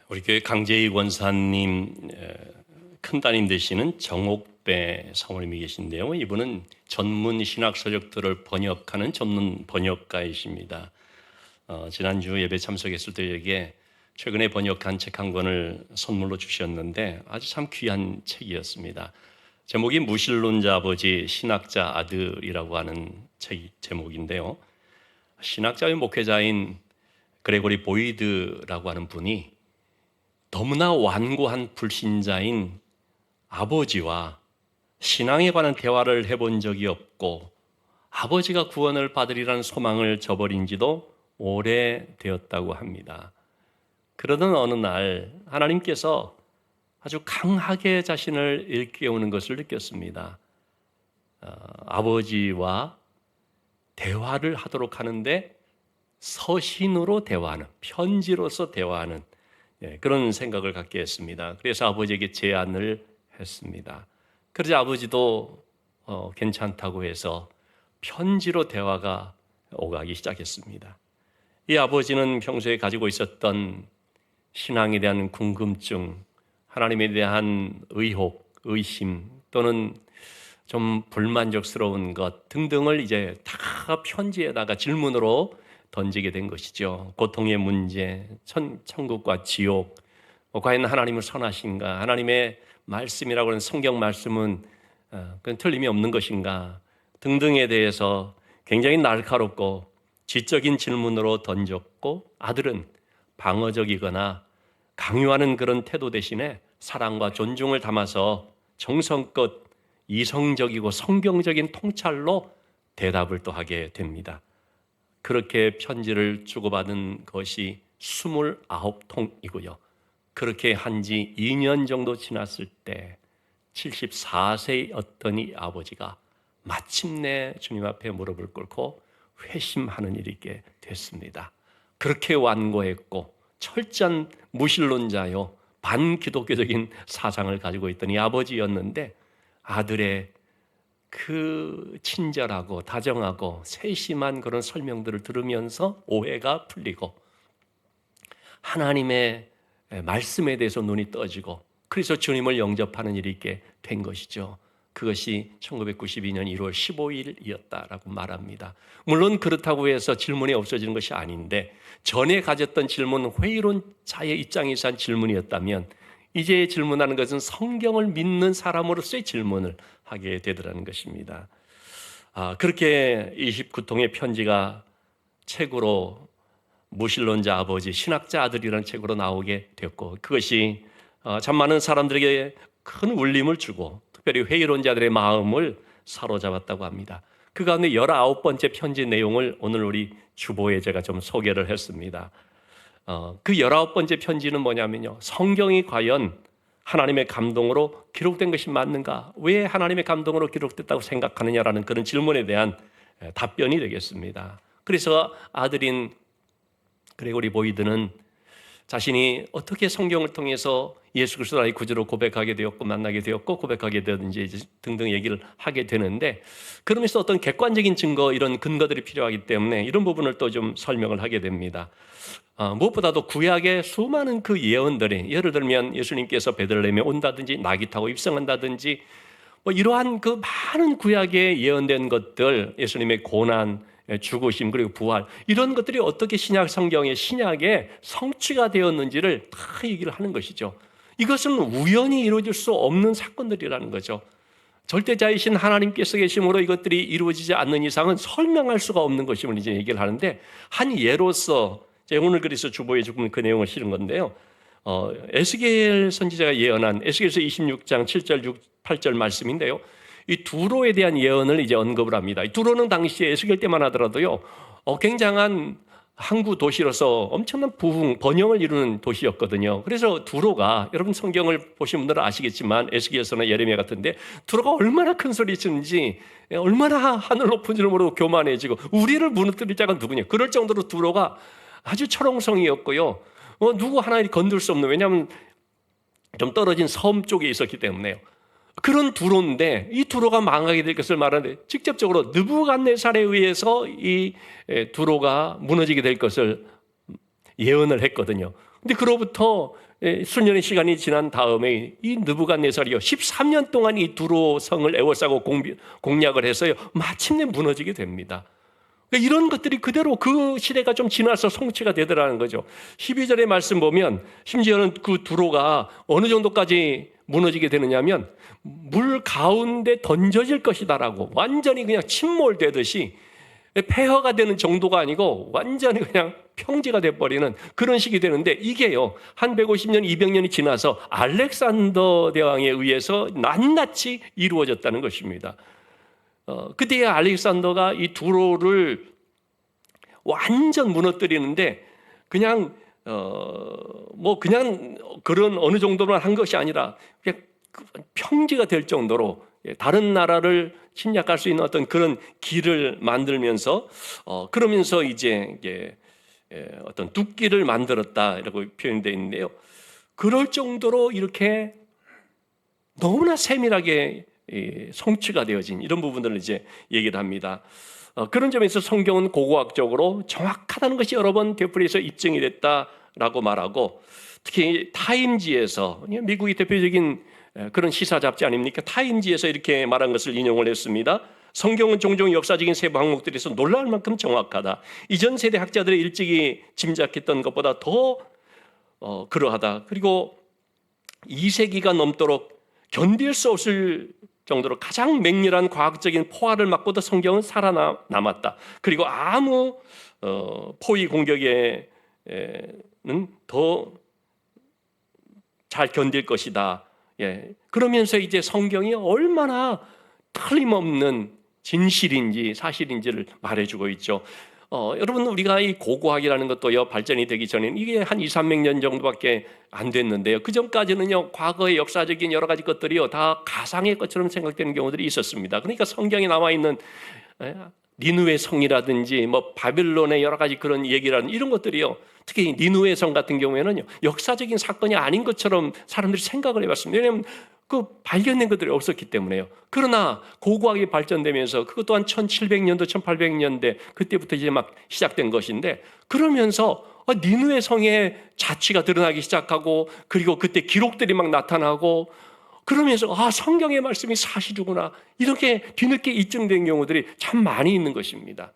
우리 교회 강재희 권사님 큰 따님 되시는 정옥배 사모님이 계신데요. 이분은 전문 신학 서적들을 번역하는 전문 번역가이십니다. 지난주 예배 참석했을 때에게 최근에 번역한 책 한 권을 선물로 주셨는데 아주 참 귀한 책이었습니다. 제목이 무신론자 아버지 신학자 아들이라고 하는 책 제목인데요. 신학자의 목회자인 그레고리 보이드라고 하는 분이 너무나 완고한 불신자인 아버지와 신앙에 관한 대화를 해본 적이 없고 아버지가 구원을 받으리라는 소망을 저버린 지도 오래되었다고 합니다. 그러던 어느 날 하나님께서 아주 강하게 자신을 일깨우는 것을 느꼈습니다. 아버지와 대화를 하도록 하는데 서신으로 대화하는, 편지로서 대화하는 그런 생각을 갖게 했습니다. 그래서 아버지에게 제안을 했습니다. 그러자 아버지도 괜찮다고 해서 편지로 대화가 오가기 시작했습니다. 이 아버지는 평소에 가지고 있었던 신앙에 대한 궁금증, 하나님에 대한 의혹, 의심 또는 좀 불만족스러운 것 등등을 이제 다 편지에다가 질문으로 던지게 된 것이죠. 고통의 문제, 천국과 지옥, 과연 하나님은 선하신가? 하나님의 말씀이라고 하는 성경 말씀은 그건 틀림이 없는 것인가? 등등에 대해서 굉장히 날카롭고 지적인 질문으로 던졌고 아들은 방어적이거나 강요하는 그런 태도 대신에 사랑과 존중을 담아서 정성껏 이성적이고 성경적인 통찰로 대답을 또 하게 됩니다. 그렇게 편지를 주고받은 것이 29통이고요. 그렇게 한 지 2년 정도 지났을 때 74세였던 이 아버지가 마침내 주님 앞에 무릎을 꿇고 회심하는 일이 있게 됐습니다. 그렇게 완고했고 철저한 무신론자요, 반기독교적인 사상을 가지고 있던 이 아버지였는데 아들의 그 친절하고 다정하고 세심한 그런 설명들을 들으면서 오해가 풀리고 하나님의 말씀에 대해서 눈이 떠지고 그래서 주님을 영접하는 일이 있게 된 것이죠. 그것이 1992년 1월 15일이었다라고 말합니다. 물론 그렇다고 해서 질문이 없어지는 것이 아닌데 전에 가졌던 질문은 회의론자의 입장에서 한 질문이었다면 이제 질문하는 것은 성경을 믿는 사람으로서의 질문을 하게 되더라는 것입니다. 그렇게 29통의 편지가 책으로 무신론자 아버지, 신학자 아들이라는 책으로 나오게 되었고 그것이 참 많은 사람들에게 큰 울림을 주고 특별히 회의론자들의 마음을 사로잡았다고 합니다. 그 가운데 19번째 편지 내용을 오늘 우리 주보에 제가 좀 소개를 했습니다. 그 19번째 편지는 뭐냐면요. 성경이 과연 하나님의 감동으로 기록된 것이 맞는가? 왜 하나님의 감동으로 기록됐다고 생각하느냐라는 그런 질문에 대한 답변이 되겠습니다. 그래서 아들인 그레고리 보이드는 자신이 어떻게 성경을 통해서 예수 그리스도 나의 구주로 고백하게 되었고 만나게 되었고 고백하게 되었는지 등등 얘기를 하게 되는데 그러면서 어떤 객관적인 증거 이런 근거들이 필요하기 때문에 이런 부분을 또 좀 설명을 하게 됩니다. 무엇보다도 구약의 수많은 그 예언들이 예를 들면 예수님께서 베들레헴에 온다든지 나귀 타고 입성한다든지 이러한 그 많은 구약에 예언된 것들 예수님의 고난 죽으심 그리고 부활 이런 것들이 어떻게 신약 성경의 신약에 성취가 되었는지를 다 얘기를 하는 것이죠. 이것은 우연히 이루어질 수 없는 사건들이라는 거죠. 절대자이신 하나님께서 계심으로 이것들이 이루어지지 않는 이상은 설명할 수가 없는 것임을 이제 얘기를 하는데 한 예로서 제가 오늘 그래서 주보에 조금 그 내용을 실은 건데요. 에스겔 선지자가 예언한 에스겔서 26장 7절 8절 말씀인데요. 이 두로에 대한 예언을 이제 언급을 합니다. 이 두로는 당시에 에스겔 때만 하더라도요. 굉장한 항구 도시로서 엄청난 부흥, 번영을 이루는 도시였거든요. 그래서 두로가 여러분 성경을 보신 분들은 아시겠지만 에스겔서나 예레미야 같은데 두로가 얼마나 큰 소리 치는지 얼마나 하늘 높은 줄 모르고 교만해지고 우리를 무너뜨릴 자가 누구냐. 그럴 정도로 두로가 아주 철옹성이었고요. 누구 하나를 건들 수 없는 왜냐하면 좀 떨어진 섬 쪽에 있었기 때문에요. 그런 두로인데 이 두로가 망하게 될 것을 말하는데 직접적으로 느부갓네살에 의해서 이 두로가 무너지게 될 것을 예언을 했거든요. 근데 그로부터 수년의 시간이 지난 다음에 이 느부갓네살이요 13년 동안 이 두로 성을 에워싸고 공략을 해서요 마침내 무너지게 됩니다. 그러니까 이런 것들이 그대로 그 시대가 좀 지나서 성취가 되더라는 거죠. 12절의 말씀 보면 심지어는 그 두로가 어느 정도까지 무너지게 되느냐면 물 가운데 던져질 것이다라고 완전히 그냥 침몰되듯이 폐허가 되는 정도가 아니고 완전히 그냥 평지가 돼버리는 그런 식이 되는데 이게요 한 150년, 200년이 지나서 알렉산더 대왕에 의해서 낱낱이 이루어졌다는 것입니다. 그때의 알렉산더가 이 두로를 완전 무너뜨리는데 그냥 그냥 그런 어느 정도만 한 것이 아니라 그냥 평지가 될 정도로 다른 나라를 침략할 수 있는 어떤 그런 길을 만들면서 그러면서 이제 어떤 둑길을 만들었다라고 표현되어 있는데요. 그럴 정도로 이렇게 너무나 세밀하게 성취가 되어진 이런 부분들을 이제 얘기를 합니다. 그런 점에서 성경은 고고학적으로 정확하다는 것이 여러 번 되풀이해서 입증이 됐다라고 말하고 특히 타임지에서 미국의 대표적인 그런 시사 잡지 아닙니까? 타임지에서 이렇게 말한 것을 인용을 했습니다. 성경은 종종 역사적인 세부 항목들에서 놀라울 만큼 정확하다. 이전 세대 학자들의 일찍이 짐작했던 것보다 더 그러하다. 그리고 2세기가 넘도록 견딜 수 없을 정도로 가장 맹렬한 과학적인 포화를 맞고도 성경은 살아남았다. 그리고 아무 포위 공격에는 더 잘 견딜 것이다. 그러면서 이제 성경이 얼마나 틀림없는 진실인지 사실인지를 말해주고 있죠. 여러분 우리가 이 고고학이라는 것도요 발전이 되기 전에는 이게 한 200~300년 정도밖에 안 됐는데요. 그 전까지는요 과거의 역사적인 여러 가지 것들이요 다 가상의 것처럼 생각되는 경우들이 있었습니다. 그러니까 성경에 나와 있는 니느웨 성이라든지 바빌론의 여러 가지 그런 얘기라는 이런 것들이요 특히 니느웨 성 같은 경우에는요 역사적인 사건이 아닌 것처럼 사람들이 생각을 해봤습니다. 왜냐하면 그 발견된 것들이 없었기 때문에요. 그러나 고고학이 발전되면서 그것 또한 1700년도 1800년대 그때부터 이제 막 시작된 것인데 그러면서 니느웨 성의 자취가 드러나기 시작하고 그리고 그때 기록들이 막 나타나고 그러면서 성경의 말씀이 사실이구나 이렇게 뒤늦게 입증된 경우들이 참 많이 있는 것입니다.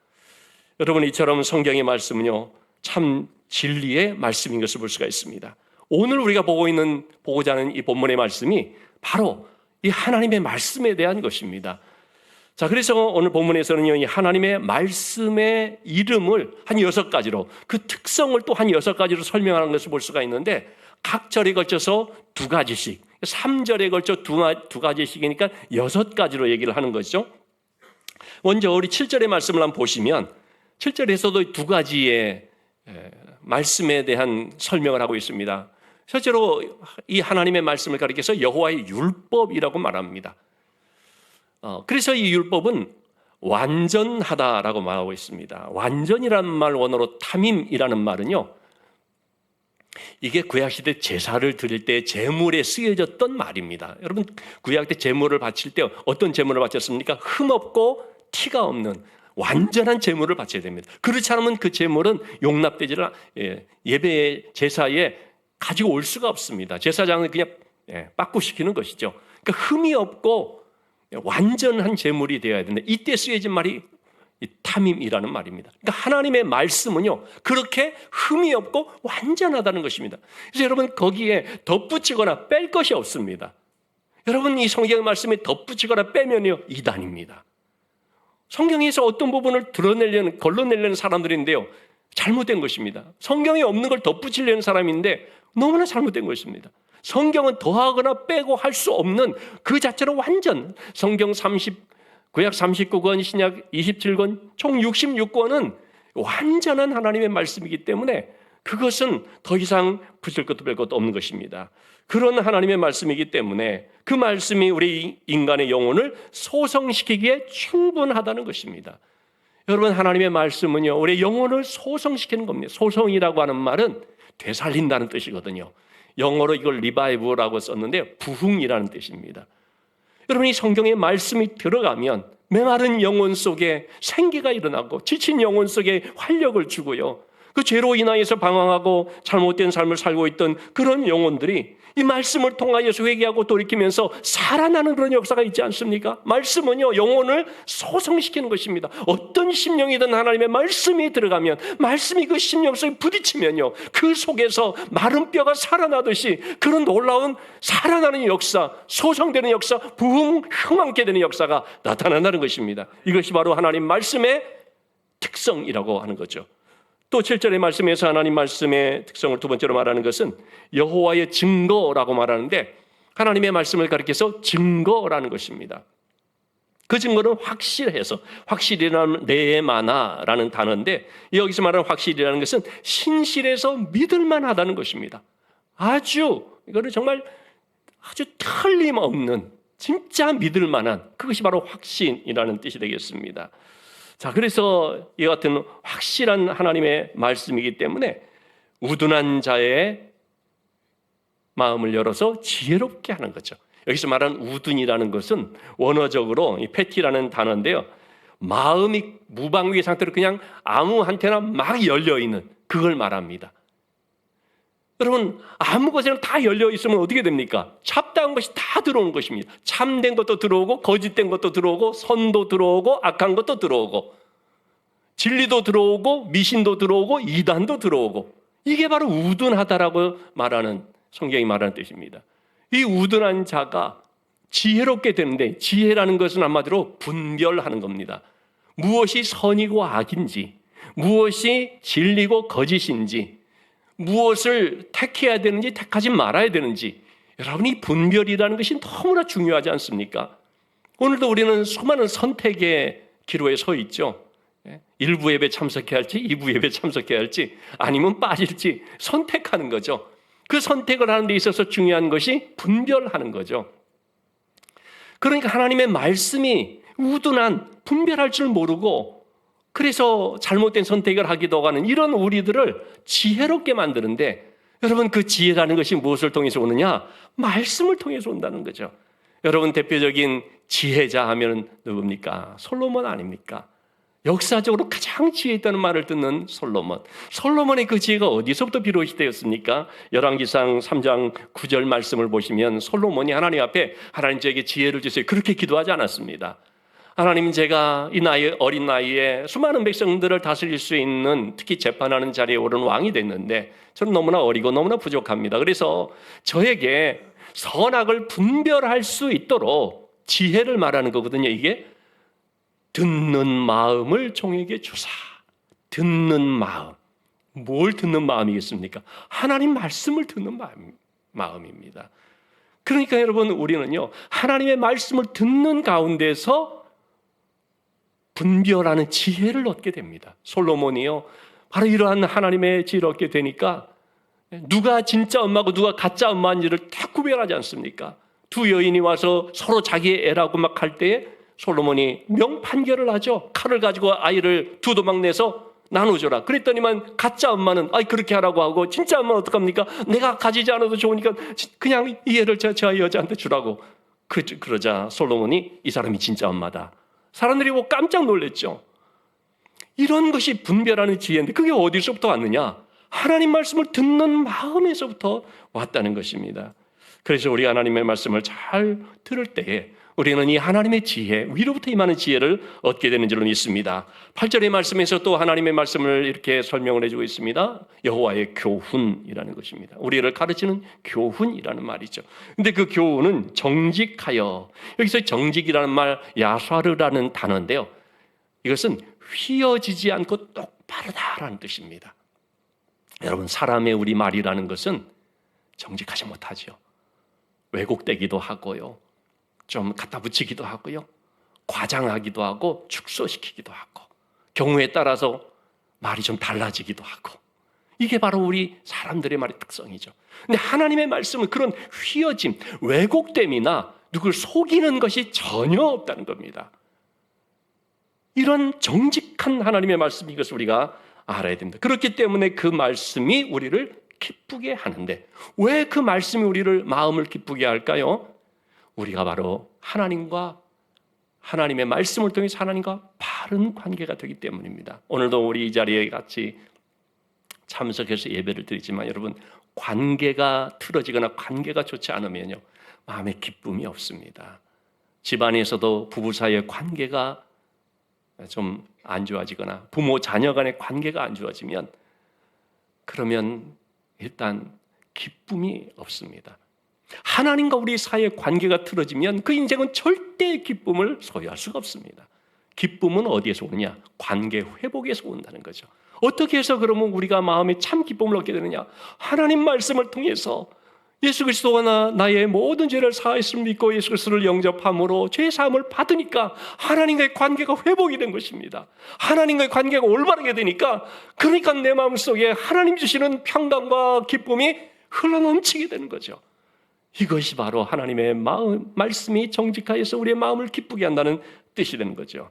여러분 이처럼 성경의 말씀은요 참 진리의 말씀인 것을 볼 수가 있습니다. 오늘 우리가 보고자 하는 이 본문의 말씀이 바로 이 하나님의 말씀에 대한 것입니다. 자, 그래서 오늘 본문에서는요, 이 하나님의 말씀의 이름을 한 6가지로 그 특성을 또 한 6가지로 설명하는 것을 볼 수가 있는데 각 절에 걸쳐서 2가지씩 3절에 걸쳐 2가지씩이니까 6가지로 얘기를 하는 것이죠. 먼저 우리 7절의 말씀을 한번 보시면 7절에서도 2가지의 말씀에 대한 설명을 하고 있습니다. 실제로 이 하나님의 말씀을 가리켜서 여호와의 율법이라고 말합니다. 그래서 이 율법은 완전하다라고 말하고 있습니다. 완전이라는 말 원어로 타밈이라는 말은요. 이게 구약시대 제사를 드릴 때 제물에 쓰여졌던 말입니다. 여러분 구약 때 제물을 바칠 때 어떤 제물을 바쳤습니까? 흠없고 티가 없는 완전한 제물을 바쳐야 됩니다. 그렇지 않으면 그 제물은 용납되지를 예배의 제사에 가지고 올 수가 없습니다. 제사장은 그냥 빠꾸시키는 것이죠. 그러니까 흠이 없고 완전한 제물이 되어야 된다. 이때 쓰여진 말이 타밈이라는 말입니다. 그러니까 하나님의 말씀은요 그렇게 흠이 없고 완전하다는 것입니다. 그래서 여러분 거기에 덧붙이거나 뺄 것이 없습니다. 여러분 이 성경의 말씀에 덧붙이거나 빼면요 이단입니다. 성경에서 어떤 부분을 걸러내려는 사람들인데요 잘못된 것입니다. 성경에 없는 걸 덧붙이려는 사람인데 너무나 잘못된 것입니다. 성경은 더하거나 빼고 할 수 없는 그 자체로 완전 성경 구약 39권, 신약 27권, 총 66권은 완전한 하나님의 말씀이기 때문에 그것은 더 이상 붙일 것도 뺄 것도 없는 것입니다. 그런 하나님의 말씀이기 때문에 그 말씀이 우리 인간의 영혼을 소성시키기에 충분하다는 것입니다. 여러분 하나님의 말씀은요 우리 영혼을 소성시키는 겁니다. 소성이라고 하는 말은 되살린다는 뜻이거든요. 영어로 이걸 리바이브라고 썼는데 부흥이라는 뜻입니다. 여러분 이 성경의 말씀이 들어가면 메마른 영혼 속에 생기가 일어나고 지친 영혼 속에 활력을 주고요. 그 죄로 인하여서 방황하고 잘못된 삶을 살고 있던 그런 영혼들이 이 말씀을 통하여서 회개하고 돌이키면서 살아나는 그런 역사가 있지 않습니까? 말씀은요, 영혼을 소성시키는 것입니다. 어떤 심령이든 하나님의 말씀이 들어가면, 말씀이 그 심령 속에 부딪히면요, 그 속에서 마른 뼈가 살아나듯이 그런 놀라운 살아나는 역사, 소성되는 역사, 부흥 흥왕케 되는 역사가 나타난다는 것입니다. 이것이 바로 하나님 말씀의 특성이라고 하는 거죠. 또 7절의 말씀에서 하나님 말씀의 특성을 두 번째로 말하는 것은 여호와의 증거라고 말하는데, 하나님의 말씀을 가리켜서 증거라는 것입니다. 그 증거는 확실해서, 확실이라는 네마나라는 단어인데, 여기서 말하는 확실이라는 것은 신실해서 믿을만하다는 것입니다. 이거는 정말 아주 틀림없는, 진짜 믿을만한, 그것이 바로 확신이라는 뜻이 되겠습니다. 자, 그래서 이 같은 확실한 하나님의 말씀이기 때문에 우둔한 자의 마음을 열어서 지혜롭게 하는 거죠. 여기서 말하는 우둔이라는 것은 원어적으로 이 패티라는 단어인데요, 마음이 무방비의 상태로 그냥 아무한테나 막 열려있는, 그걸 말합니다. 여러분, 아무 것에나 다 열려 있으면 어떻게 됩니까? 잡다한 것이 다 들어오는 것입니다. 참된 것도 들어오고, 거짓된 것도 들어오고, 선도 들어오고, 악한 것도 들어오고, 진리도 들어오고, 미신도 들어오고, 이단도 들어오고, 이게 바로 우둔하다라고 말하는, 성경이 말하는 뜻입니다. 이 우둔한 자가 지혜롭게 되는데, 지혜라는 것은 한마디로 분별하는 겁니다. 무엇이 선이고 악인지, 무엇이 진리고 거짓인지, 무엇을 택해야 되는지 택하지 말아야 되는지, 여러분이 분별이라는 것이 너무나 중요하지 않습니까? 오늘도 우리는 수많은 선택의 기로에 서 있죠. 1부 예배 참석해야 할지 2부 예배 참석해야 할지 아니면 빠질지 선택하는 거죠. 그 선택을 하는 데 있어서 중요한 것이 분별하는 거죠. 그러니까 하나님의 말씀이 우둔한, 분별할 줄 모르고 그래서 잘못된 선택을 하기도 하는 이런 우리들을 지혜롭게 만드는데, 여러분, 그 지혜라는 것이 무엇을 통해서 오느냐? 말씀을 통해서 온다는 거죠. 여러분, 대표적인 지혜자 하면 누굽니까? 솔로몬 아닙니까? 역사적으로 가장 지혜 있다는 말을 듣는 솔로몬. 솔로몬의 그 지혜가 어디서부터 비롯이 되었습니까? 열왕기상 3장 9절 말씀을 보시면 솔로몬이 하나님 앞에 하나님 저에게 지혜를 주세요, 그렇게 기도하지 않았습니다. 하나님, 제가 이 나이, 어린 나이에 수많은 백성들을 다스릴 수 있는, 특히 재판하는 자리에 오른 왕이 됐는데 저는 너무나 어리고 너무나 부족합니다. 그래서 저에게 선악을 분별할 수 있도록 지혜를 말하는 거거든요. 이게 듣는 마음을 종에게 주사. 듣는 마음. 뭘 듣는 마음이겠습니까? 하나님 말씀을 듣는 마음입니다. 그러니까 여러분, 우리는요, 하나님의 말씀을 듣는 가운데서 분별하는 지혜를 얻게 됩니다. 솔로몬이요, 바로 이러한 하나님의 지혜를 얻게 되니까 누가 진짜 엄마고 누가 가짜 엄마인지를 딱 구별하지 않습니까? 두 여인이 와서 서로 자기의 애라고 막 할 때에 솔로몬이 명판결을 하죠. 칼을 가지고 아이를 두 도망 내서 나눠줘라. 그랬더니만 가짜 엄마는 그렇게 하라고 하고, 진짜 엄마는 어떡합니까? 내가 가지지 않아도 좋으니까 그냥 이 애를 저 여자한테 주라고. 그러자 솔로몬이 이 사람이 진짜 엄마다. 사람들이 뭐 깜짝 놀랐죠. 이런 것이 분별하는 지혜인데 그게 어디서부터 왔느냐? 하나님 말씀을 듣는 마음에서부터 왔다는 것입니다. 그래서 우리가 하나님의 말씀을 잘 들을 때에 우리는 이 하나님의 지혜, 위로부터 임하는 지혜를 얻게 되는 줄로 믿습니다. 8절의 말씀에서 또 하나님의 말씀을 이렇게 설명을 해주고 있습니다. 여호와의 교훈이라는 것입니다. 우리를 가르치는 교훈이라는 말이죠. 근데 그 교훈은 정직하여, 여기서 정직이라는 말 야사르라는 단어인데요, 이것은 휘어지지 않고 똑바르다라는 뜻입니다. 여러분, 사람의 우리 말이라는 것은 정직하지 못하죠. 왜곡되기도 하고요, 좀 갖다 붙이기도 하고요, 과장하기도 하고 축소시키기도 하고, 경우에 따라서 말이 좀 달라지기도 하고, 이게 바로 우리 사람들의 말의 특성이죠. 근데 하나님의 말씀은 그런 휘어짐, 왜곡됨이나 누굴 속이는 것이 전혀 없다는 겁니다. 이런 정직한 하나님의 말씀, 이것을 우리가 알아야 됩니다. 그렇기 때문에 그 말씀이 우리를 기쁘게 하는데, 왜 그 말씀이 우리를 마음을 기쁘게 할까요? 우리가 바로 하나님과, 하나님의 말씀을 통해서 하나님과 바른 관계가 되기 때문입니다. 오늘도 우리 이 자리에 같이 참석해서 예배를 드리지만 여러분, 관계가 틀어지거나 관계가 좋지 않으면요, 마음에 기쁨이 없습니다. 집안에서도 부부 사이의 관계가 좀 안 좋아지거나 부모 자녀 간의 관계가 안 좋아지면 그러면 일단 기쁨이 없습니다. 하나님과 우리 사이의 관계가 틀어지면 그 인생은 절대 기쁨을 소유할 수가 없습니다. 기쁨은 어디에서 오느냐? 관계 회복에서 온다는 거죠. 어떻게 해서 그러면 우리가 마음에 참 기쁨을 얻게 되느냐? 하나님 말씀을 통해서 예수 그리스도가 나의 모든 죄를 사했음을 믿고 예수 그리스도를 영접함으로 죄 사함을 받으니까 하나님과의 관계가 회복이 된 것입니다. 하나님과의 관계가 올바르게 되니까, 그러니까 내 마음속에 하나님 주시는 평강과 기쁨이 흘러넘치게 되는 거죠. 이것이 바로 하나님의 말씀이 정직하여서 우리의 마음을 기쁘게 한다는 뜻이 되는 거죠.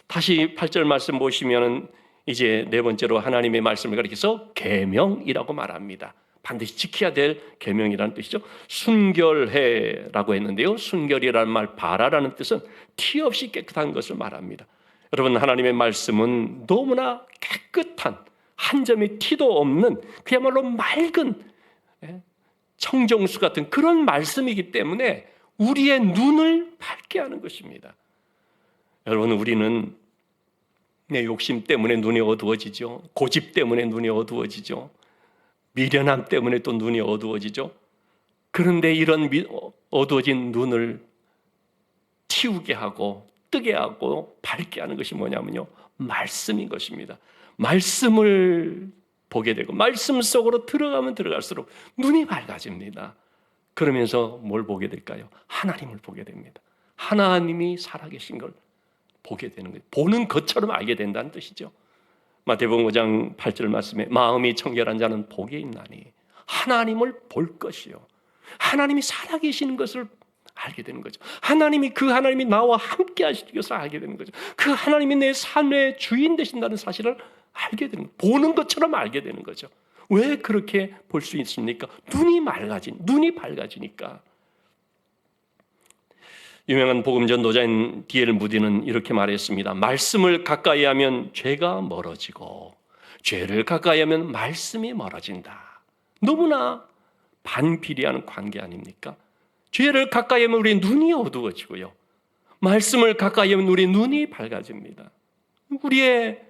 다시 8절 말씀 보시면 이제 네 번째로 하나님의 말씀을 가리켜서 계명이라고 말합니다. 반드시 지켜야 될 계명이라는 뜻이죠. 순결해라고 했는데요, 순결이라는 말, 바라라는 뜻은 티 없이 깨끗한 것을 말합니다. 여러분, 하나님의 말씀은 너무나 깨끗한, 한 점의 티도 없는 그야말로 맑은 청정수 같은 그런 말씀이기 때문에 우리의 눈을 밝게 하는 것입니다. 여러분, 우리는 내 욕심 때문에 눈이 어두워지죠. 고집 때문에 눈이 어두워지죠. 미련함 때문에 또 눈이 어두워지죠. 그런데 이런 어두워진 눈을 틔우게 하고 뜨게 하고 밝게 하는 것이 뭐냐면요, 말씀인 것입니다. 말씀을 보게 되고 말씀 속으로 들어가면 들어갈수록 눈이 밝아집니다. 그러면서 뭘 보게 될까요? 하나님을 보게 됩니다. 하나님이 살아계신 걸 보게 되는 거예요. 보는 것처럼 알게 된다는 뜻이죠. 마태복음 5장 8절 말씀에 마음이 청결한 자는 복이 있나니 하나님을 볼 것이요, 하나님이 살아계시는 것을 알게 되는 거죠. 하나님이 나와 함께 하시는 것을 알게 되는 거죠. 그 하나님이 내 삶의 주인 되신다는 사실을 알게 되는 거예요. 보는 것처럼 알게 되는 거죠. 왜 그렇게 볼 수 있습니까? 눈이 밝아지니까. 유명한 복음전 노자인 D.L. 무디는 이렇게 말했습니다. 말씀을 가까이 하면 죄가 멀어지고 죄를 가까이 하면 말씀이 멀어진다. 너무나 반비례하는 관계 아닙니까? 죄를 가까이 하면 우리의 눈이 어두워지고요, 말씀을 가까이 하면 우리의 눈이 밝아집니다. 우리의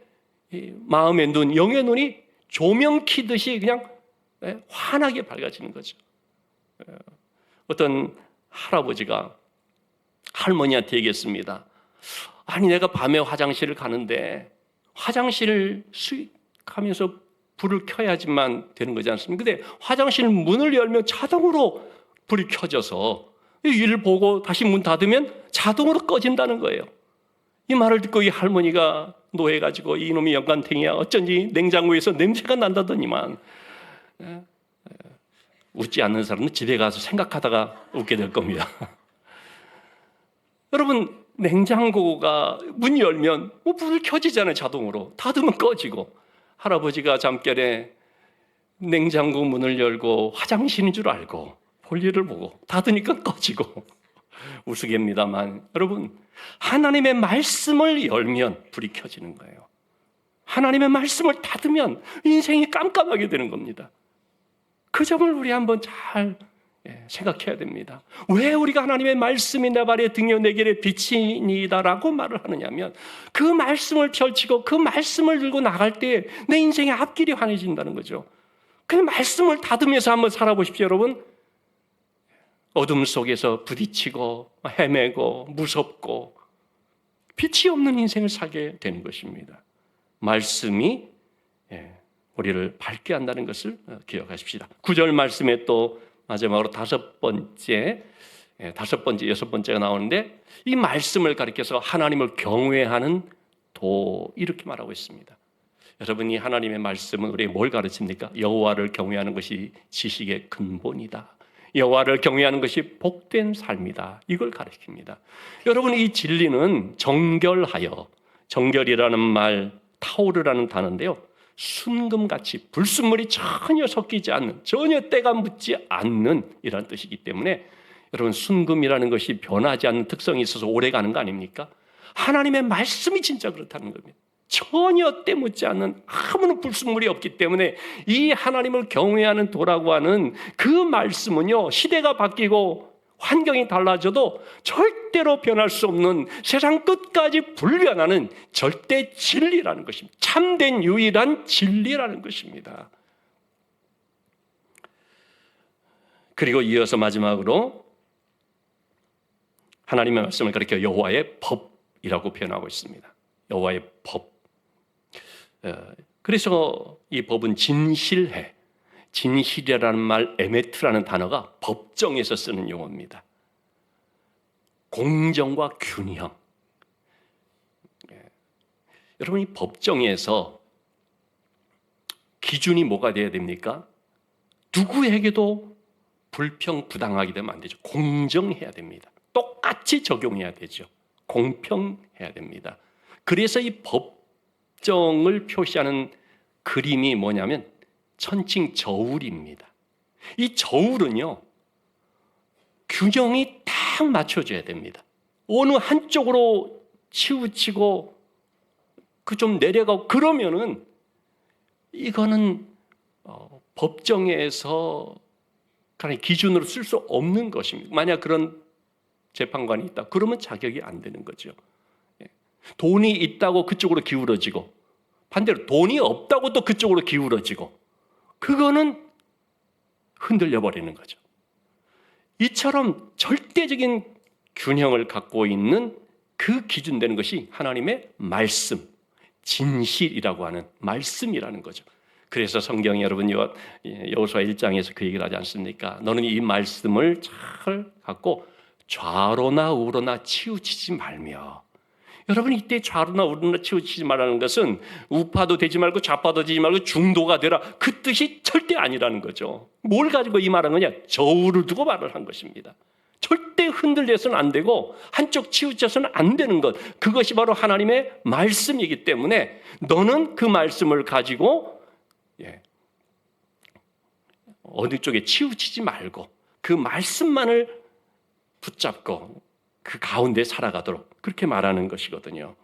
마음의 눈, 영의 눈이 조명 켜듯이 그냥 환하게 밝아지는 거죠. 어떤 할아버지가 할머니한테 얘기했습니다. 아니, 내가 밤에 화장실을 가는데 화장실을 수익하면서 불을 켜야지만 되는 거지 않습니까? 근데 화장실 문을 열면 자동으로 불이 켜져서 일을 보고 다시 문 닫으면 자동으로 꺼진다는 거예요. 이 말을 듣고 이 할머니가 노해가지고 이놈이 영감탱이야, 어쩐지 냉장고에서 냄새가 난다더니만. 웃지 않는 사람은 집에 가서 생각하다가 웃게 될 겁니다. 여러분, 냉장고가 문 열면 불을 켜지잖아요. 자동으로. 닫으면 꺼지고. 할아버지가 잠결에 냉장고 문을 열고 화장실인 줄 알고 볼일을 보고 닫으니까 꺼지고. 우스개입니다만 여러분, 하나님의 말씀을 열면 불이 켜지는 거예요. 하나님의 말씀을 닫으면 인생이 깜깜하게 되는 겁니다. 그 점을 우리 한번 잘 생각해야 됩니다. 왜 우리가 하나님의 말씀이 내 발의 등이요 내 길의 빛이니다라고 말을 하느냐면, 그 말씀을 펼치고 그 말씀을 들고 나갈 때 내 인생의 앞길이 환해진다는 거죠. 그 말씀을 닫으면서 한번 살아보십시오, 여러분. 어둠 속에서 부딪히고 헤매고 무섭고 빛이 없는 인생을 살게 되는 것입니다. 말씀이 우리를 밝게 한다는 것을 기억하십시다. 9절 말씀에 또 마지막으로 다섯 번째, 여섯 번째가 나오는데, 이 말씀을 가리켜서 하나님을 경외하는 도, 이렇게 말하고 있습니다. 여러분이 하나님의 말씀은 우리에게 뭘 가르칩니까? 여호와를 경외하는 것이 지식의 근본이다. 여호와를 경외하는 것이 복된 삶이다. 이걸 가르칩니다. 여러분, 이 진리는 정결하여, 정결이라는 말, 타오르라는 단어인데요, 순금같이 불순물이 전혀 섞이지 않는, 전혀 때가 묻지 않는 이라는 뜻이기 때문에, 여러분, 순금이라는 것이 변하지 않는 특성이 있어서 오래 가는 거 아닙니까? 하나님의 말씀이 진짜 그렇다는 겁니다. 전혀 때묻지 않는 아무런 불순물이 없기 때문에 이 하나님을 경외하는 도라고 하는 그 말씀은요, 시대가 바뀌고 환경이 달라져도 절대로 변할 수 없는 세상 끝까지 불변하는 절대 진리라는 것입니다. 참된 유일한 진리라는 것입니다. 그리고 이어서 마지막으로 하나님의 말씀을 그렇게 여호와의 법이라고 표현하고 있습니다. 여호와의 법. 그래서 이 법은 진실해. 진실이라는 말, 에메트라는 단어가 법정에서 쓰는 용어입니다. 공정과 균형. 여러분, 이 법정에서 기준이 뭐가 돼야 됩니까? 누구에게도 불평부당하게 되면 안 되죠. 공정해야 됩니다. 똑같이 적용해야 되죠. 공평해야 됩니다. 그래서 이 법정을 표시하는 그림이 뭐냐면 천칭 저울입니다. 이 저울은요, 균형이 딱 맞춰져야 됩니다. 어느 한쪽으로 치우치고 그 좀 내려가고 그러면은 이거는 법정에서 기준으로 쓸 수 없는 것입니다. 만약 그런 재판관이 있다, 그러면 자격이 안 되는 거죠. 돈이 있다고 그쪽으로 기울어지고 반대로 돈이 없다고 또 그쪽으로 기울어지고 그거는 흔들려 버리는 거죠. 이처럼 절대적인 균형을 갖고 있는 그 기준 되는 것이 하나님의 말씀, 진실이라고 하는 말씀이라는 거죠. 그래서 성경이 여러분 여호수아 1장에서 그 얘기를 하지 않습니까? 너는 이 말씀을 잘 갖고 좌로나 우로나 치우치지 말며. 여러분, 이때 좌로나 우로나 치우치지 말라는 것은 우파도 되지 말고 좌파도 되지 말고 중도가 되라, 그 뜻이 절대 아니라는 거죠. 뭘 가지고 이 말한 거냐? 저울을 두고 말을 한 것입니다. 절대 흔들려서는 안 되고 한쪽 치우쳐서는 안 되는 것, 그것이 바로 하나님의 말씀이기 때문에 너는 그 말씀을 가지고 어느 쪽에 치우치지 말고 그 말씀만을 붙잡고 그 가운데 살아가도록 그렇게 말하는 것이거든요.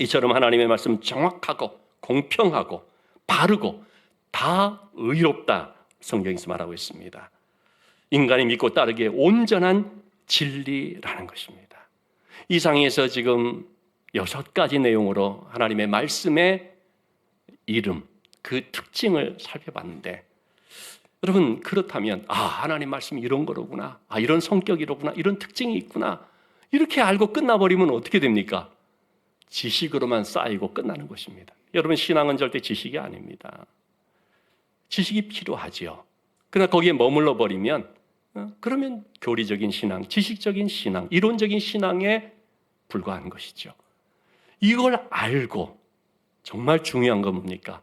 이처럼 하나님의 말씀 정확하고 공평하고 바르고 다 의롭다, 성경에서 말하고 있습니다. 인간이 믿고 따르기에 온전한 진리라는 것입니다. 이 상에서 지금 6가지 내용으로 하나님의 말씀의 이름, 그 특징을 살펴봤는데, 여러분, 그렇다면 하나님 말씀이 이런 거로구나, 이런 성격이로구나, 이런 특징이 있구나, 이렇게 알고 끝나버리면 어떻게 됩니까? 지식으로만 쌓이고 끝나는 것입니다. 여러분, 신앙은 절대 지식이 아닙니다. 지식이 필요하지요. 그러나 거기에 머물러 버리면 그러면 교리적인 신앙, 지식적인 신앙, 이론적인 신앙에 불과한 것이죠. 이걸 알고 정말 중요한 건 뭡니까?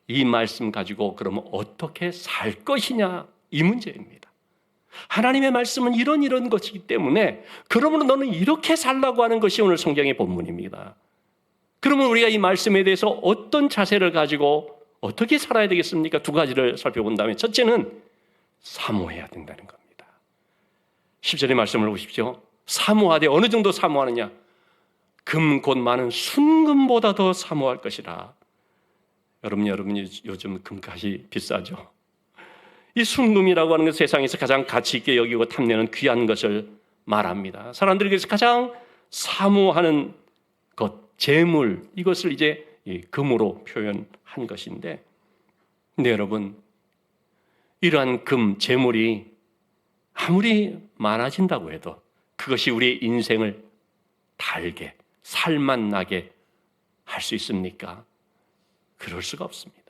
이 말씀 가지고 그러면 어떻게 살 것이냐, 이 문제입니다. 하나님의 말씀은 이런 것이기 때문에 그러면 너는 이렇게 살라고 하는 것이 오늘 성경의 본문입니다. 그러면 우리가 이 말씀에 대해서 어떤 자세를 가지고 어떻게 살아야 되겠습니까? 2가지를 살펴본다면, 첫째는 사모해야 된다는 겁니다. 10절의 말씀을 보십시오. 사모하되, 어느 정도 사모하느냐? 금 곧 많은 순금보다 더 사모할 것이라. 여러분 요즘 금값이 비싸죠. 이 순금이라고 하는 것, 세상에서 가장 가치 있게 여기고 탐내는 귀한 것을 말합니다. 사람들이 그래서 가장 사모하는 것, 재물, 이것을 이제 금으로 표현한 것인데, 근데 여러분, 이러한 금, 재물이 아무리 많아진다고 해도 그것이 우리의 인생을 달게, 살맛나게 할 수 있습니까? 그럴 수가 없습니다.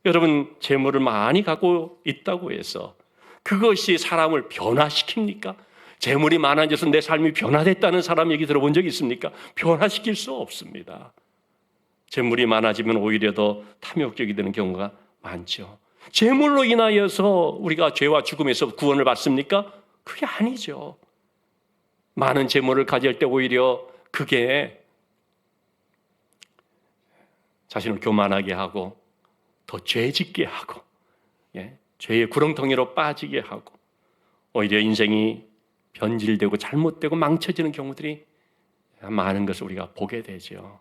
여러분, 재물을 많이 갖고 있다고 해서 그것이 사람을 변화시킵니까? 재물이 많아져서 내 삶이 변화됐다는 사람 얘기 들어본 적 있습니까? 변화시킬 수 없습니다. 재물이 많아지면 오히려 더 탐욕적이 되는 경우가 많죠. 재물로 인하여서 우리가 죄와 죽음에서 구원을 받습니까? 그게 아니죠. 많은 재물을 가질 때 오히려 그게 자신을 교만하게 하고 더 죄짓게 하고 죄의 구렁텅이로 빠지게 하고 오히려 인생이 변질되고 잘못되고 망쳐지는 경우들이 많은 것을 우리가 보게 되죠.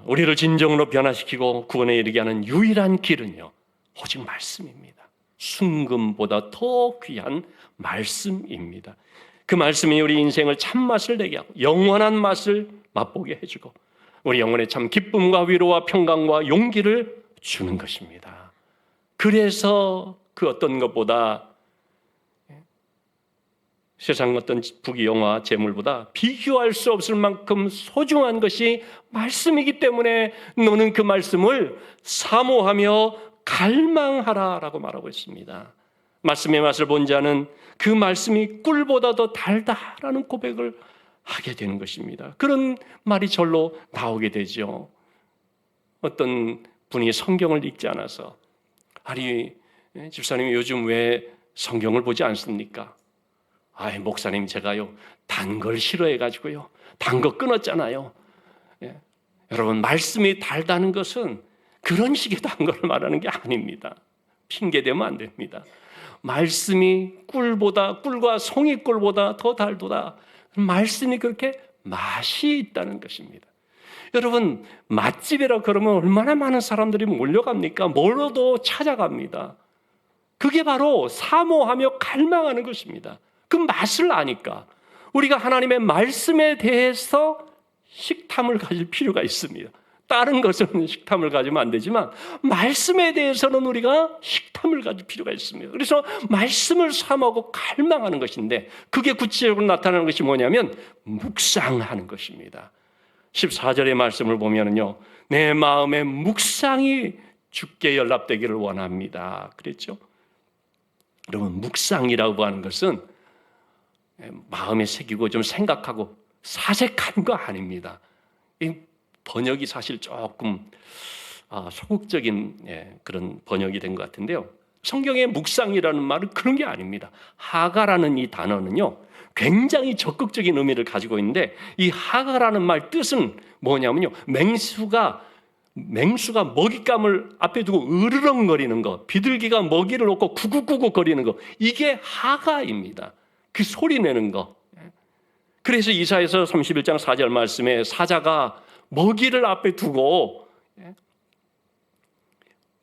우리를 진정으로 변화시키고 구원에 이르게 하는 유일한 길은요, 오직 말씀입니다. 순금보다 더 귀한 말씀입니다. 그 말씀이 우리 인생을 참맛을 내게 하고 영원한 맛을 맛보게 해주고 우리 영혼에 참 기쁨과 위로와 평강과 용기를 주는 것입니다. 그래서 그 어떤 것보다 세상 어떤 부귀영화 재물보다 비교할 수 없을 만큼 소중한 것이 말씀이기 때문에 너는 그 말씀을 사모하며 갈망하라라고 말하고 있습니다. 말씀의 맛을 본 자는 그 말씀이 꿀보다 더 달다라는 고백을 하게 되는 것입니다. 그런 말이 절로 나오게 되죠. 어떤 분이 성경을 읽지 않아서 아니 집사님 요즘 왜 성경을 보지 않습니까? 아이 목사님 제가요 단 걸 싫어해가지고요 단 거 끊었잖아요. 예. 여러분 말씀이 달다는 것은 그런 식의 단 거를 말하는 게 아닙니다. 핑계대면 안 됩니다. 말씀이 꿀과 송이꿀보다 더 달도다. 말씀이 그렇게 맛이 있다는 것입니다. 여러분 맛집이라 그러면 얼마나 많은 사람들이 몰려갑니까? 멀어도 찾아갑니다. 그게 바로 사모하며 갈망하는 것입니다. 그 맛을 아니까 우리가 하나님의 말씀에 대해서 식탐을 가질 필요가 있습니다. 다른 것은 식탐을 가지면 안 되지만 말씀에 대해서는 우리가 식탐을 가질 필요가 있습니다. 그래서 말씀을 사모하고 갈망하는 것인데 그게 구체적으로 나타나는 것이 뭐냐면 묵상하는 것입니다. 14절의 말씀을 보면요, 내 마음의 묵상이 주께 연락되기를 원합니다. 그랬죠? 여러분 묵상이라고 하는 것은 마음에 새기고 좀 생각하고 사색하는 거 아닙니다. 이 번역이 사실 조금 소극적인 그런 번역이 된 것 같은데요. 성경의 묵상이라는 말은 그런 게 아닙니다. 하가라는 이 단어는요 굉장히 적극적인 의미를 가지고 있는데 이 하가라는 말 뜻은 뭐냐면요, 맹수가 먹잇감을 앞에 두고 으르렁거리는 거, 비둘기가 먹이를 놓고 구구구구 거리는 거, 이게 하가입니다. 그 소리 내는 거. 그래서 이사야서 31장 4절 말씀에 사자가 먹이를 앞에 두고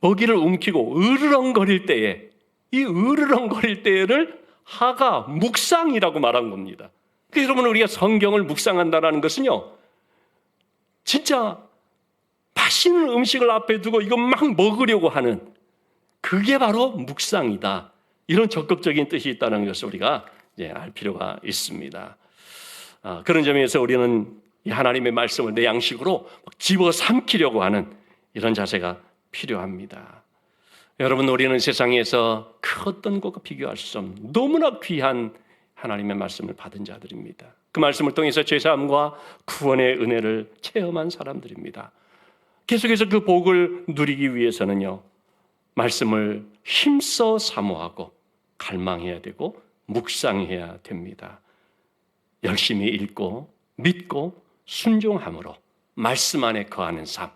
먹이를 움키고 으르렁거릴 때에 이 으르렁거릴 때를 하가 묵상이라고 말한 겁니다. 그래서 여러분 우리가 성경을 묵상한다는 것은요 진짜 맛있는 음식을 앞에 두고 이거 막 먹으려고 하는 그게 바로 묵상이다. 이런 적극적인 뜻이 있다는 것을 우리가 알 필요가 있습니다. 그런 점에서 우리는 이 하나님의 말씀을 내 양식으로 집어삼키려고 하는 이런 자세가 필요합니다. 여러분 우리는 세상에서 그 어떤 것과 비교할 수 없는 너무나 귀한 하나님의 말씀을 받은 자들입니다. 그 말씀을 통해서 죄사함과 구원의 은혜를 체험한 사람들입니다. 계속해서 그 복을 누리기 위해서는요 말씀을 힘써 사모하고 갈망해야 되고 묵상해야 됩니다. 열심히 읽고 믿고 순종함으로 말씀 안에 거하는 삶,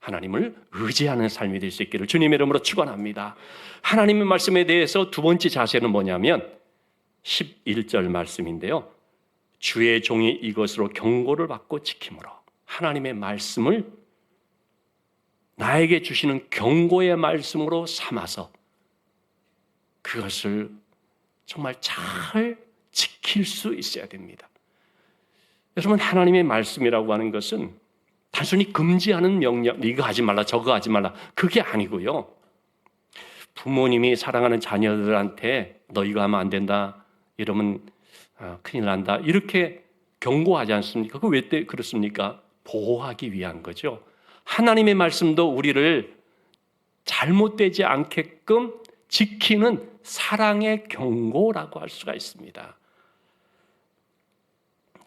하나님을 의지하는 삶이 될 수 있기를 주님의 이름으로 축원합니다. 하나님의 말씀에 대해서 두 번째 자세는 뭐냐면 11절 말씀인데요, 주의 종이 이것으로 경고를 받고 지킴으로, 하나님의 말씀을 나에게 주시는 경고의 말씀으로 삼아서 그것을 정말 잘 지킬 수 있어야 됩니다. 여러분 하나님의 말씀이라고 하는 것은 단순히 금지하는 명령, 이거 하지 말라 저거 하지 말라, 그게 아니고요, 부모님이 사랑하는 자녀들한테 너 이거 하면 안 된다 이러면 큰일 난다 이렇게 경고하지 않습니까? 그거 왜 그렇습니까? 보호하기 위한 거죠. 하나님의 말씀도 우리를 잘못되지 않게끔 지키는 사랑의 경고라고 할 수가 있습니다.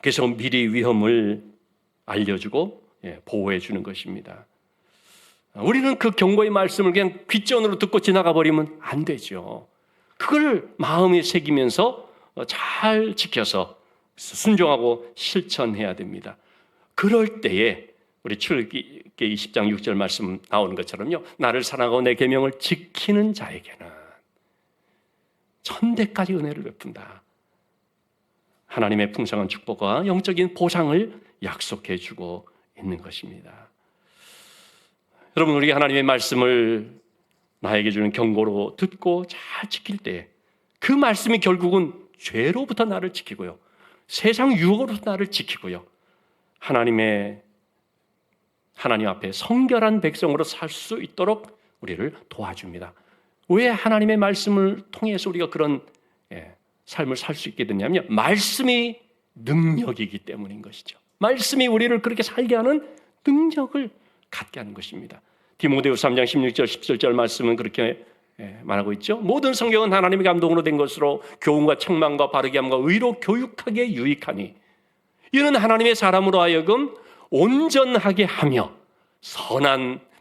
그래서 미리 위험을 알려주고 보호해 주는 것입니다. 우리는 그 경고의 말씀을 그냥 귓전으로 듣고 지나가 버리면 안 되죠. 그걸 마음에 새기면서 잘 지켜서 순종하고 실천해야 됩니다. 그럴 때에 우리 출애굽기 20장 6절 말씀 나오는 것처럼요, 나를 사랑하고 내 계명을 지키는 자에게는 천대까지 은혜를 베푼다. 하나님의 풍성한 축복과 영적인 보상을 약속해 주고 있는 것입니다. 여러분, 우리가 하나님의 말씀을 나에게 주는 경고로 듣고 잘 지킬 때 그 말씀이 결국은 죄로부터 나를 지키고요, 세상 유혹으로부터 나를 지키고요, 하나님 앞에 성결한 백성으로 살 수 있도록 우리를 도와줍니다. 왜 하나님의 말씀을 통해서 우리가 그런 삶을 살 수 있게 됐냐면요, 말씀이 능력이기 때문인 것이죠. 말씀이 우리를 그렇게 살게 하는 능력을 갖게 하는 것입니다. 디모데후서 3장 16절 17절 말씀은 그렇게 말하고 있죠. 모든 성경은 하나님의 감동으로 된 것으로 교훈과 책망과 바르게 함과 의로 교육하게 유익하니 이는 하나님의 사람으로 하여금 온전하게 하며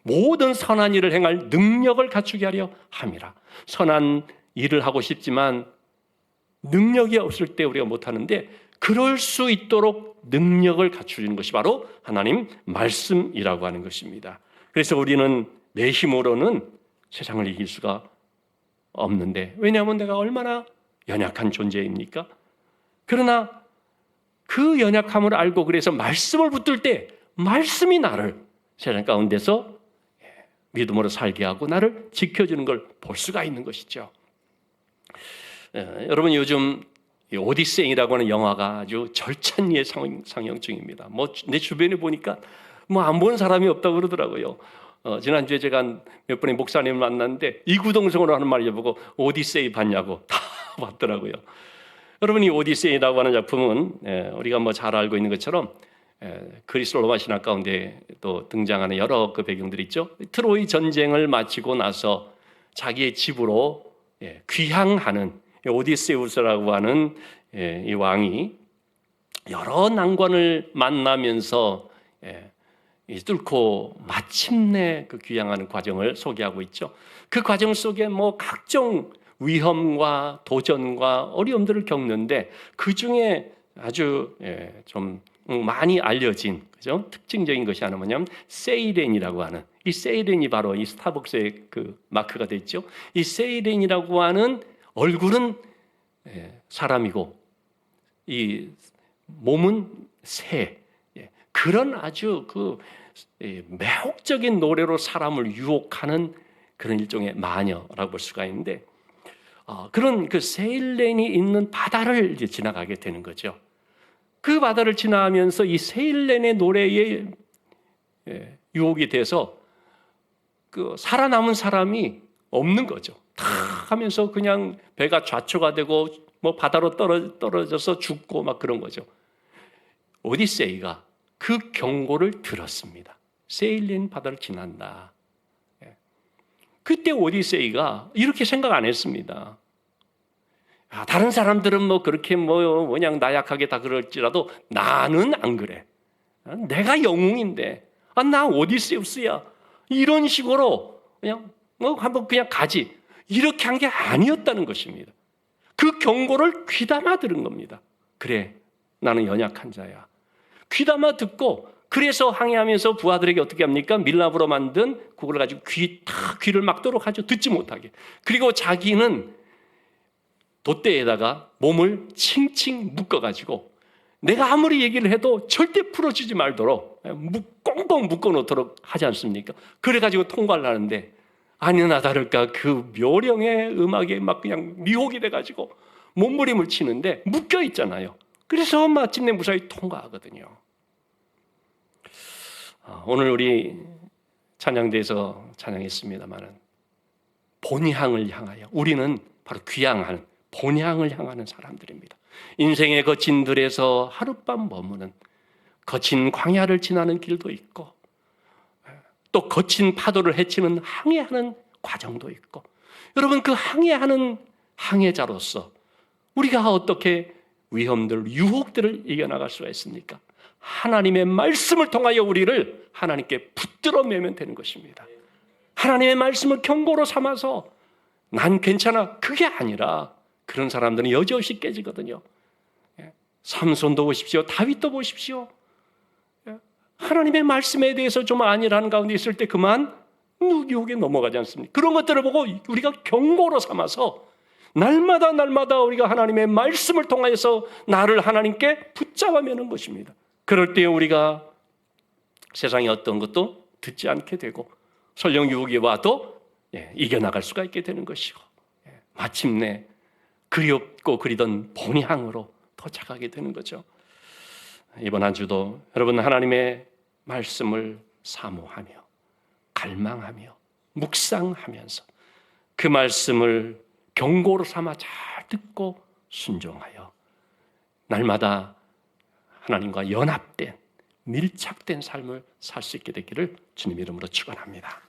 모든 선한 일을 행할 능력을 갖추게 하려 함이라. 선한 일을 하고 싶지만 능력이 없을 때 우리가 못하는데, 그럴 수 있도록 능력을 갖추는 것이 바로 하나님 말씀이라고 하는 것입니다. 그래서 우리는 내 힘으로는 세상을 이길 수가 없는데, 왜냐하면 내가 얼마나 연약한 존재입니까? 그러나 그 연약함을 알고 그래서 말씀을 붙들 때 말씀이 나를 세상 가운데서 믿음으로 살게 하고 나를 지켜주는 걸 볼 수가 있는 것이죠. 여러분, 요즘 오디세이라고 하는 영화가 아주 절찬리에 상영 중입니다. 내 주변에 보니까 안 본 사람이 없다고 그러더라고요. 지난주에 제가 몇 번의 목사님을 만났는데 이구동성으로 하는 말을 보고 오디세이 봤냐고 다 봤더라고요. 여러분, 이 오디세이라고 하는 작품은 우리가 잘 알고 있는 것처럼 그리스 로마 신화 가운데 또 등장하는 여러 그 배경들이 있죠. 트로이 전쟁을 마치고 나서 자기의 집으로 귀향하는 오디세우스라고 하는 이 왕이 여러 난관을 만나면서 뚫고 마침내 그 귀향하는 과정을 소개하고 있죠. 그 과정 속에 각종 위험과 도전과 어려움들을 겪는데, 그 중에 아주 좀 많이 알려진 특징적인 것이 하나 뭐냐면 세이렌이라고 하는, 이 세이렌이 바로 이 스타벅스의 그 마크가 됐죠. 이 세이렌이라고 하는 얼굴은 사람이고 이 몸은 새, 그런 아주 그 매혹적인 노래로 사람을 유혹하는 그런 일종의 마녀라고 볼 수가 있는데, 그런 그 세일렌이 있는 바다를 이제 지나가게 되는 거죠. 그 바다를 지나면서 이 세일렌의 노래에 유혹이 돼서 그 살아남은 사람이 없는 거죠. 다 하면서 그냥 배가 좌초가 되고 바다로 떨어져서 죽고 그런 거죠. 오디세이가 그 경고를 들었습니다. 세일렌 바다를 지난다. 그때 오디세이가 이렇게 생각 안 했습니다. 다른 사람들은 그렇게 그냥 나약하게 다 그럴지라도 나는 안 그래. 내가 영웅인데, 나 오디세우스야. 이런 식으로 그냥 한번 그냥 가지. 이렇게 한 게 아니었다는 것입니다. 그 경고를 귀담아 들은 겁니다. 그래, 나는 연약한 자야. 귀담아 듣고, 그래서 항해하면서 부하들에게 어떻게 합니까? 밀랍으로 만든 그걸 가지고 귀를 막도록 하죠. 듣지 못하게. 그리고 자기는 돛대에다가 몸을 칭칭 묶어가지고 내가 아무리 얘기를 해도 절대 풀어주지 말도록 꽁꽁 묶어놓도록 하지 않습니까? 그래가지고 통과를 하는데, 아니나 다를까 그 묘령의 음악에 그냥 미혹이 돼가지고 몸부림을 치는데 묶여 있잖아요. 그래서 마침내 무사히 통과하거든요. 오늘 우리 찬양대에서 찬양했습니다마는 본향을 향하여, 우리는 바로 귀향하는 본향을 향하는 사람들입니다. 인생의 거친 들에서 하룻밤 머무는, 거친 광야를 지나는 길도 있고 또 거친 파도를 헤치는 항해하는 과정도 있고, 여러분, 그 항해하는 항해자로서 우리가 어떻게 위험들, 유혹들을 이겨나갈 수가 있습니까? 하나님의 말씀을 통하여 우리를 하나님께 붙들어 매면 되는 것입니다. 하나님의 말씀을 경고로 삼아서 난 괜찮아, 그게 아니라 그런 사람들은 여지없이 깨지거든요. 삼손도 보십시오. 다윗도 보십시오. 하나님의 말씀에 대해서 좀 안일한 가운데 있을 때 그만 유혹에 넘어가지 않습니까? 그런 것들을 보고 우리가 경고로 삼아서 날마다 우리가 하나님의 말씀을 통하여서 나를 하나님께 붙잡아 매는 것입니다. 그럴 때 우리가 세상의 어떤 것도 듣지 않게 되고 설령 유혹이 와도 이겨나갈 수가 있게 되는 것이고, 마침내 그리웠고 그리던 본향으로 도착하게 되는 거죠. 이번 한 주도 여러분 하나님의 말씀을 사모하며 갈망하며 묵상하면서 그 말씀을 경고로 삼아 잘 듣고 순종하여 날마다 하나님과 연합된 밀착된 삶을 살 수 있게 되기를 주님 이름으로 축원합니다.